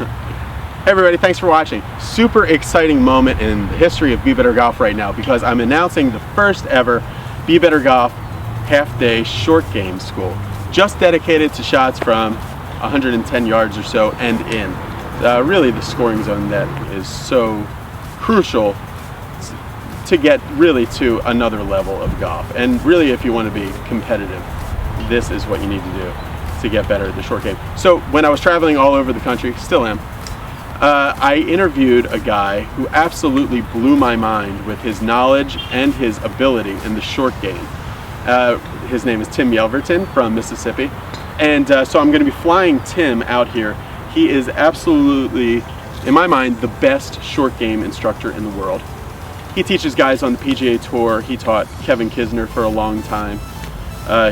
Hey everybody, thanks for watching. Super exciting moment in the history of Be Better Golf right now because I'm announcing the first ever Be Better Golf half-day short game school, just dedicated to shots from 110 yards or so and in. Really the scoring zone that is so crucial to get really to another level of golf. And really, if you want to be competitive, this is what you need to do to get better at the short game. So when I was traveling all over the country, still am, I interviewed a guy who absolutely blew my mind with his knowledge and his ability in the short game. His name is Tim Yelverton from Mississippi. And so I'm going to be flying Tim out here. He is absolutely, in my mind, the best short game instructor in the world. He teaches guys on the PGA Tour. He taught Kevin Kisner for a long time.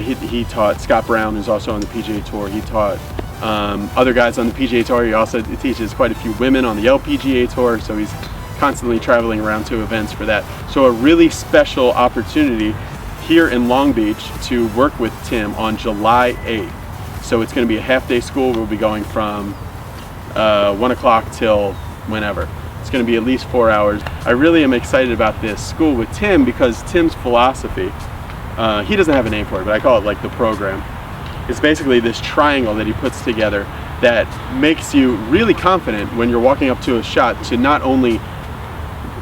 He taught Scott Brown, who's also on the PGA Tour. He taught other guys on the PGA Tour. He also teaches quite a few women on the LPGA Tour, so he's constantly traveling around to events for that. So a really special opportunity here in Long Beach to work with Tim on July 8th. So it's going to be a half-day school. We'll be going from 1 o'clock till whenever. It's going to be at least 4 hours. I really am excited about this school with Tim because Tim's philosophy, he doesn't have a name for it, but I call it like the program. It's basically this triangle that he puts together that makes you really confident when you're walking up to a shot to not only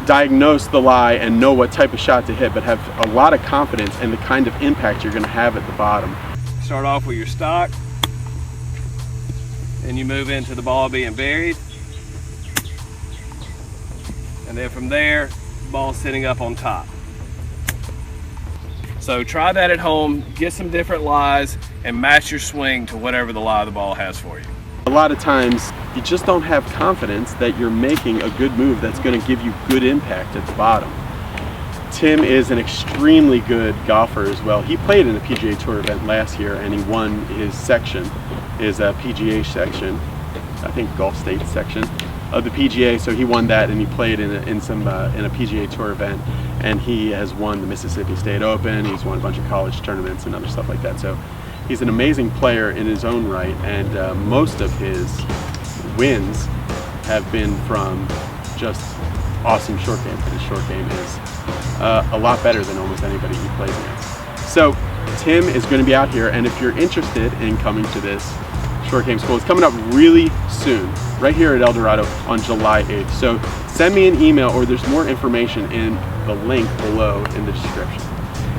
diagnose the lie and know what type of shot to hit, but have a lot of confidence in the kind of impact you're going to have at the bottom. Start off with your stock, then you move into the ball being buried, and then from there, ball sitting up on top. So try that at home, get some different lies, and match your swing to whatever the lie of the ball has for you. A lot of times, you just don't have confidence that you're making a good move that's going to give you good impact at the bottom. Tim is an extremely good golfer as well. He played in a PGA Tour event last year and he won his section, his PGA section, I think Gulf State section of the PGA. So he won that and he played in a PGA Tour event, and he has won the Mississippi State Open. He's won a bunch of college tournaments and other stuff like that. So he's an amazing player in his own right, and most of his wins have been from just awesome short game. His short game is a lot better than almost anybody he plays against. So Tim is going to be out here, and if you're interested in coming to this short game school, it's coming up really soon, right here at El Dorado on July 8th. So send me an email, or there's more information in the link below in the description.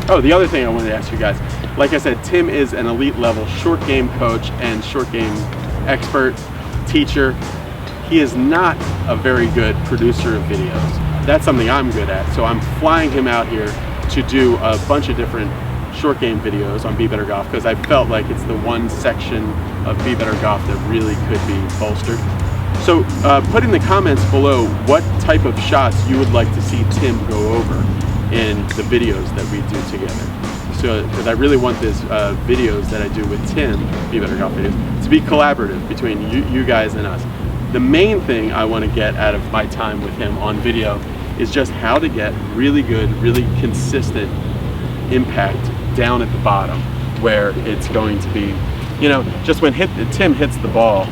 Oh, the other thing I wanted to ask you guys, like I said, Tim is an elite level short game coach and short game expert, teacher. He is not a very good producer of videos. That's something I'm good at, so I'm flying him out here to do a bunch of different short game videos on Be Better Golf because I felt like it's the one section of Be Better Golf that really could be bolstered. So put in the comments below what type of shots you would like to see Tim go over in the videos that we do together. So, because I really want this videos that I do with Tim, Be Better Golf videos, to be collaborative between you guys and us. The main thing I want to get out of my time with him on video is just how to get really good, really consistent impact down at the bottom, where it's going to be, you know, just when Tim hits the ball,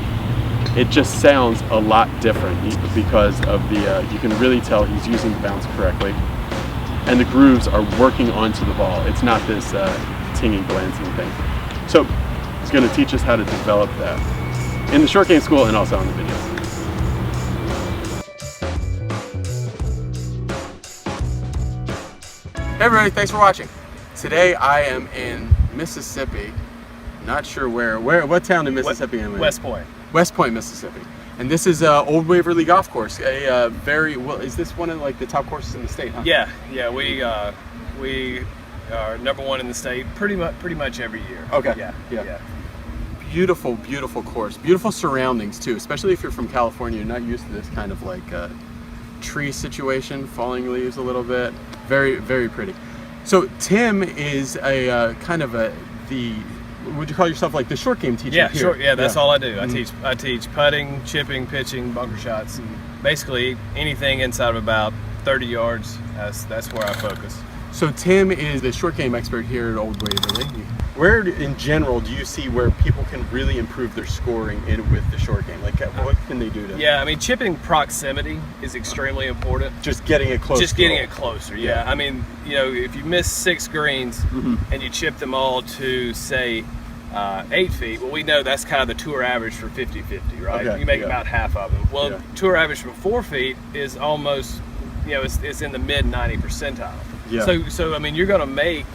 it just sounds a lot different because of the, you can really tell he's using the bounce correctly, and the grooves are working onto the ball. It's not this tinging, glancing thing. So he's going to teach us how to develop that in the short game school and also on the video. Hey everybody, thanks for watching. Today I am in Mississippi. Not sure what town in Mississippi am I in? West Point. West Point, Mississippi. And this is Old Waverly Golf Course. A very, well, is this one of like the top courses in the state, huh? Yeah, we are #1 in the state pretty much every year. Okay. Yeah. Beautiful, beautiful course. Beautiful surroundings too, especially if you're from California. You're not used to this kind of like tree situation, falling leaves a little bit. Very, very pretty. So Tim is a kind of would you call yourself like the short game teacher? Yeah, here? sure. Yeah, that's all I do. Mm-hmm. I teach putting, chipping, pitching, bunker shots, basically anything inside of about 30 yards. That's where I focus. So Tim is the short game expert here at Old Waverly. Where in general do you see where people can really improve their scoring with the short game? Like what can they do to? Yeah, I mean, chipping proximity is extremely important. Just getting it close. Just getting it closer, yeah. I mean, you know, if you miss 6 greens and you chip them all to, say, 8 feet, well, we know that's kind of the tour average for 50-50, right? Okay, you make about half of them. Well, tour average from 4 feet is almost, you know, it's in the mid 90 percentile. Yeah. So I mean, you're going to make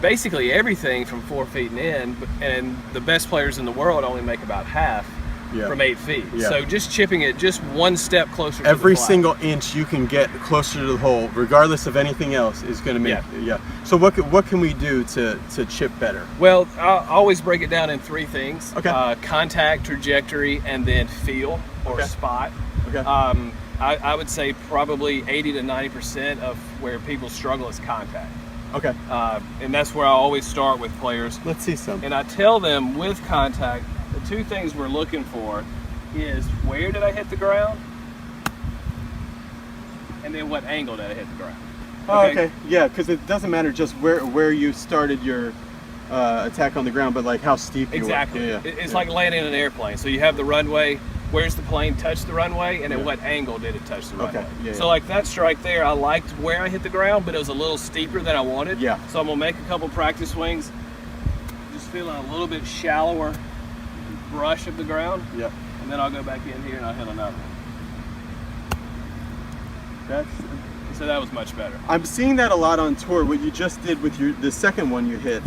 basically everything from 4 feet and in, and the best players in the world only make about half from 8 feet. So just chipping it just one step closer to every the flag. single inch you can get closer to the hole, regardless of anything else, is going to make So what can we do to chip better? Well, I always break it down in 3 things. Okay. Contact, trajectory, and then feel or spot. Okay. I would say probably 80 to 90% of where people struggle is contact. Okay. And that's where I always start with players. Let's see some. And I tell them with contact, the 2 things we're looking for is where did I hit the ground, and then what angle did I hit the ground. Oh, okay. Yeah, because it doesn't matter just where you started your attack on the ground, but like how steep you were. It's like landing an airplane. So you have the runway. Where's the plane touch the runway, and at what angle did it touch the runway? So like that strike there, I liked where I hit the ground, but it was a little steeper than I wanted. Yeah. So I'm gonna make a couple practice swings, just feeling a little bit shallower brush of the ground. Yep. And then I'll go back in here and I'll hit another one. So that was much better. I'm seeing that a lot on tour. What you just did with the second one you hit,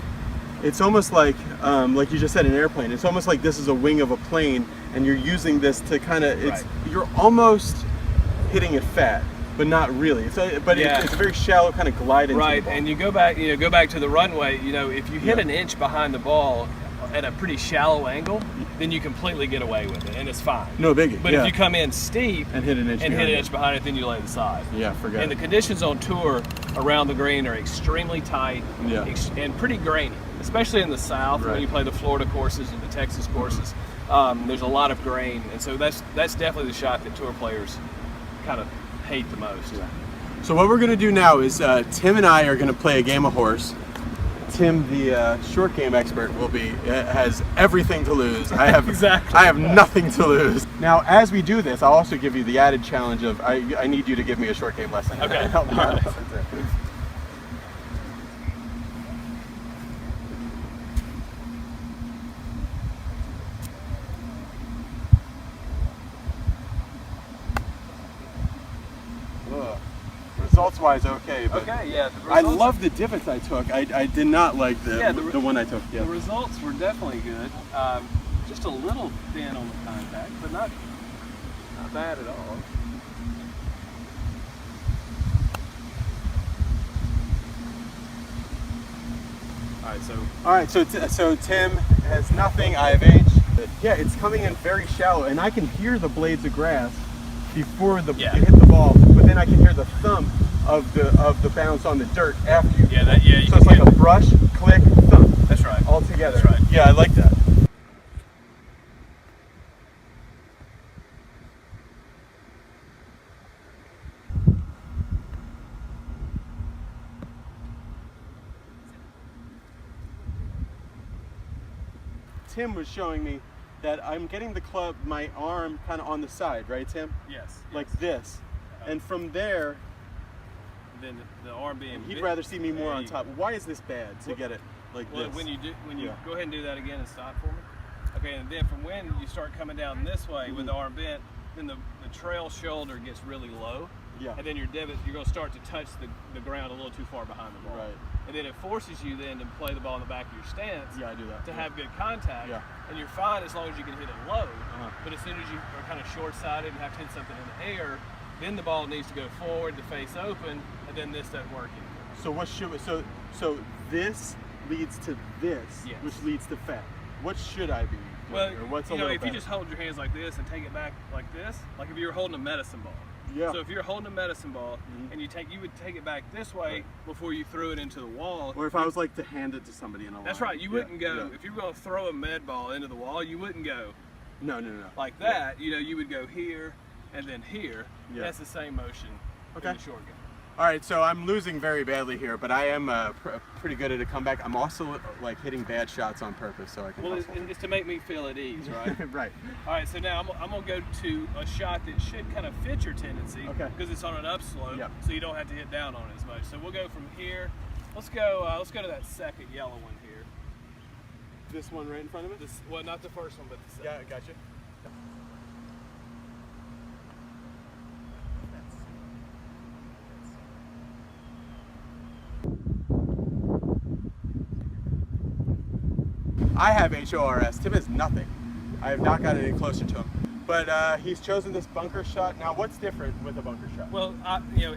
it's almost like you just said, an airplane. It's almost like this is a wing of a plane, and you're using this to kind of, you're almost hitting it fat, but not really. It's a very shallow kind of glide into the ball. And you go back to the runway. You know, if you hit an inch behind the ball at a pretty shallow angle, then you completely get away with it, and it's fine. No biggie. But if you come in steep and hit an inch behind it, then you lay the side. Yeah, forget it. And the conditions on tour around the green are extremely tight and pretty grainy, especially in the South when you play the Florida courses and the Texas courses. There's a lot of grain, and so that's definitely the shot that tour players kind of hate the most. Yeah. So what we're going to do now is Tim and I are going to play a game of horse. Tim, the short game expert, has everything to lose. I have I have nothing to lose. Now, as we do this, I'll also give you the added challenge of I need you to give me a short game lesson. Okay. Help me out. Results-wise, okay. But I love the divots I took. I did not like the one I took. The results were definitely good. Just a little thin on the contact, but not bad at all. All right, so Tim has nothing. I have H. Yeah, it's coming in very shallow, and I can hear the blades of grass before you hit the ball, but then I can hear the thump of the bounce on the dirt after you. So it's like a brush, click, thump. That's right. All together. That's right. Yeah, I like that. Tim was showing me that I'm getting the club, my arm kind of on the side, right, Tim? Yes. Like this. And from there, then the arm being. He'd rather see me more on top. Why is this bad to get it like this? When you go ahead and do that again and stop for me. Okay, and then from when you start coming down this way with the arm bent, then the trail shoulder gets really low. Yeah. And then your divot, you're going to start to touch the ground a little too far behind the ball. Right. And then it forces you then to play the ball in the back of your stance. Yeah, I do that. To have good contact. Yeah. And you're fine as long as you can hit it low. But as soon as you are kind of short-sighted and have to hit something in the air, then the ball needs to go forward, the face open, and then this doesn't work anymore. So what should so this leads to this, which leads to fat. What should I be doing? Well, or what's if you just hold your hands like this and take it back like this, like if you were holding a medicine ball. Yeah. So if you're holding a medicine ball and you would take it back this way before you threw it into the wall. Or if I was like to hand it to somebody in a line. That's right. You wouldn't go if you were going to throw a med ball into the wall. You wouldn't go. No. Like that. You would go here and then here. Yeah. That's the same motion in the short game. All right, so I'm losing very badly here, but I am pretty good at a comeback. I'm also like hitting bad shots on purpose, so I can. Well, it's to make me feel at ease, right? Right. All right, so now I'm gonna go to a shot that should kind of fit your tendency, Okay. because it's on an upslope, Yep. so you don't have to hit down on it as much. So we'll go from here. Let's go to that second yellow one here. This one right in front of it. Well, not the first one, but the second. Yeah, I gotcha. I have HORS. Tim has nothing. I have not gotten any closer to him. But he's chosen this bunker shot. Now, what's different with a bunker shot? Well,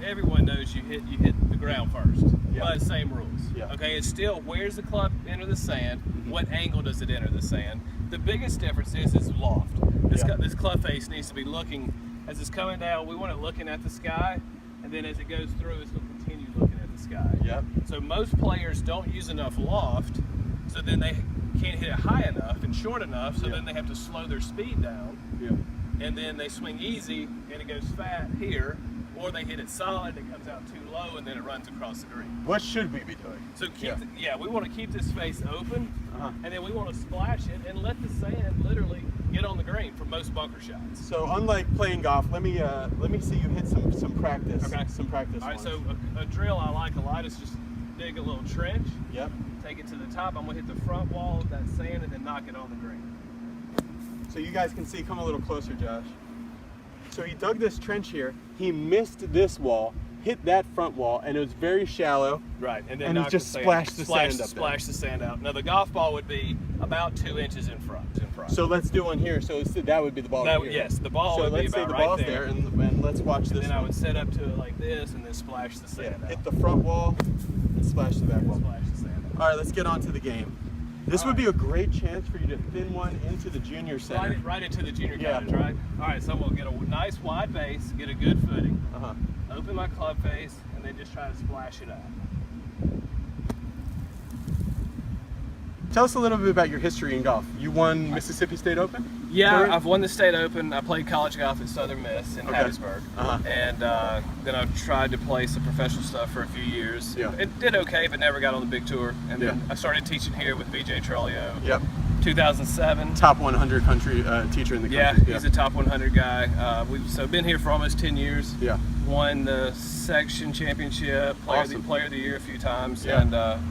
everyone knows you hit the ground first, Yeah. but same rules. Yeah. Okay, it's still, where's the club enter the sand? What angle does it enter the sand? The biggest difference is loft. This club face needs to be looking, as it's coming down, we want it looking at the sky, and then as it goes through, it's going to continue looking at the sky. Yep. So most players don't use enough loft, so then they can't hit it high enough and short enough, so then they have to slow their speed down. Yeah. And then they swing easy and it goes fat here, or they hit it solid, it comes out too low, and then it runs across the green. What should we be doing? So we want to keep this face open, and then we want to splash it and let the sand literally get on the green for most bunker shots. So unlike playing golf, let me see you hit some practice. Okay. Some practice. All right, ones. so a drill I like a lot is just dig a little trench, Yep. take it to the top. I'm gonna hit the front wall of that sand and then knock it on the green. So you guys can see, come a little closer, Josh. So he dug this trench here, he missed this wall, hit that front wall, and it was very shallow. Right, and then And it knock just the splashed the sand up there. Splash the sand out. Now the golf ball would be about 2 inches in front. So let's do one here. So that would be the ball right here. Yes, the ball So would be let's say about the right ball's there. and let's watch And this then I one. would set up to it like this and then splash the sand out. Hit the front wall and splash the back wall. Splash the sand out. All right, let's get on to the game. This would be a great chance for you to thin one into the junior center. Right into the junior Yeah. cottage, right? All right, so I'm gonna get a nice wide base, get a good footing, Uh-huh. open my club face, and then just try to splash it out. Tell us a little bit about your history in golf. You won Mississippi State Open? Yeah, Correct? I've won the state open. I played college golf at Southern Miss in Hattiesburg, and then I've tried to play some professional stuff for a few years. Yeah. It did okay, but never got on the big tour. And then Yeah. I started teaching here with PGA July. Yep. 2007. Top 100 country teacher in the Yeah, country. he's a top 100 guy. We've been here for almost 10 years. Yeah. Won the section championship, player of the year a few times, Yeah. and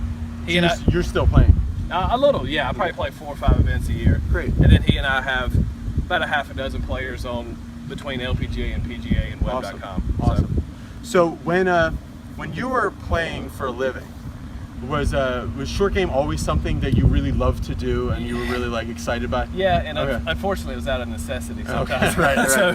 he and I. You're still playing. A little, yeah. I probably play 4 or 5 events a year. Great. And then he and I have about a half a dozen players on between LPGA and PGA and web.com. Awesome. So when you were playing for a living, was short game always something that you really loved to do and you were really like excited by? Yeah, and Okay. unfortunately it was out of necessity sometimes. Okay. Right. So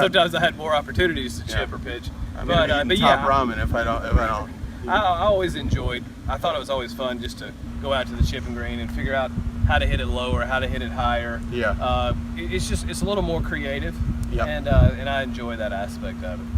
sometimes I had more opportunities to chip or pitch. I'm but gonna eat yeah, top ramen if I don't. I always enjoyed. I thought it was always fun just to go out to the chipping green and figure out how to hit it lower, how to hit it higher. Yeah. It's a little more creative. Yep. And I enjoy that aspect of it.